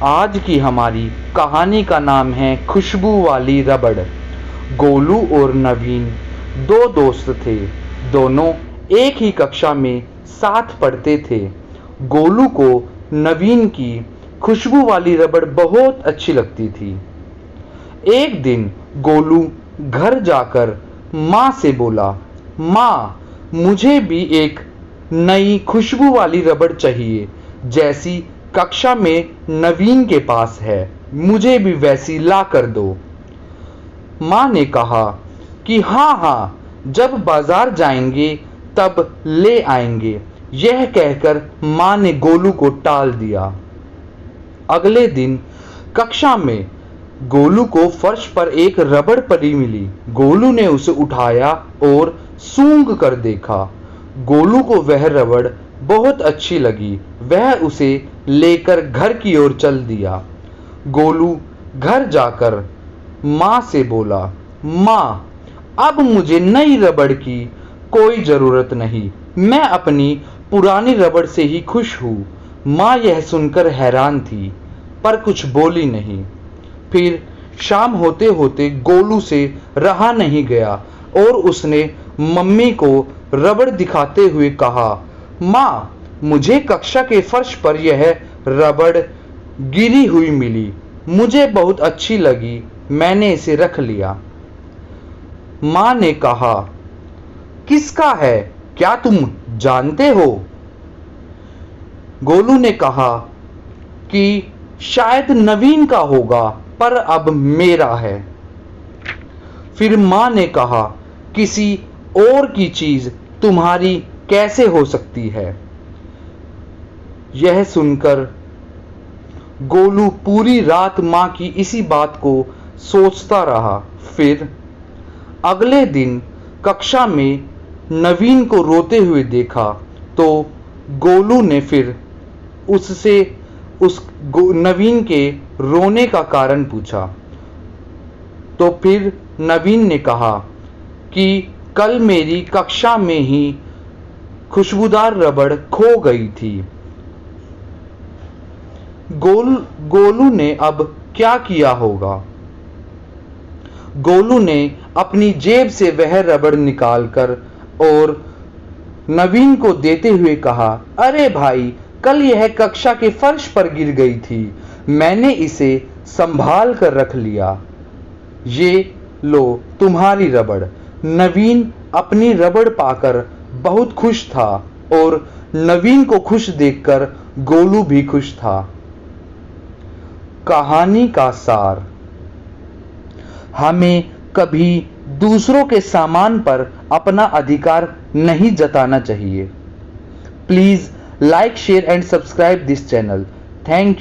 आज की हमारी कहानी का नाम है खुशबू वाली रबड़। गोलू और नवीन दो दोस्त थे। दोनों एक ही कक्षा में साथ पढ़ते थे। गोलू को नवीन की खुशबू वाली रबड़ बहुत अच्छी लगती थी। एक दिन गोलू घर जाकर माँ से बोला, माँ, मुझे भी एक नई खुशबू वाली रबड़ चाहिए, जैसी कक्षा में नवीन के पास है। मुझे भी वैसी ला कर दो। माँ ने कहा कि हाँ हाँ, जब बाजार जाएंगे तब ले आएंगे। यह कहकर माँ ने गोलू को टाल दिया। अगले दिन कक्षा में गोलू को फर्श पर एक रबड़ पड़ी मिली। गोलू ने उसे उठाया और सूंघ कर देखा। गोलू को वह रबड़ बहुत अच्छी लगी। वह उसे लेकर घर की ओर चल दिया। गोलू घर जाकर माँ से बोला, माँ, अब मुझे नई रबड़ की कोई ज़रूरत नहीं। मैं अपनी पुरानी रबड़ से ही खुश हूँ। माँ यह सुनकर हैरान थी, पर कुछ बोली नहीं। फिर शाम होते होते गोलू से रहा नहीं गया और उसने मम्मी को रबड़ दिखाते हुए कहा, माँ, मुझे कक्षा के फर्श पर यह रबड़ गिरी हुई मिली। मुझे बहुत अच्छी लगी। मैंने इसे रख लिया। माँ ने कहा, किसका है, क्या तुम जानते हो? गोलू ने कहा कि शायद नवीन का होगा, पर अब मेरा है। फिर माँ ने कहा, किसी और की चीज तुम्हारी कैसे हो सकती है? यह सुनकर गोलू पूरी रात माँ की इसी बात को सोचता रहा। फिर अगले दिन कक्षा में नवीन को रोते हुए देखा तो गोलू ने फिर उससे नवीन के रोने का कारण पूछा। तो फिर नवीन ने कहा कि कल मेरी कक्षा में ही खुशबूदार रबड़ खो गई थी। गोलू ने अब क्या किया होगा? गोलू ने अपनी जेब से वह रबड़ निकालकर और नवीन को देते हुए कहा, अरे भाई, कल यह कक्षा के फर्श पर गिर गई थी। मैंने इसे संभाल कर रख लिया। ये लो तुम्हारी रबड़। नवीन अपनी रबड़ पाकर बहुत खुश था और नवीन को खुश देखकर गोलू भी खुश था। कहानी का सार, हमें कभी दूसरों के सामान पर अपना अधिकार नहीं जताना चाहिए। Please like, share and subscribe this channel. Thank you.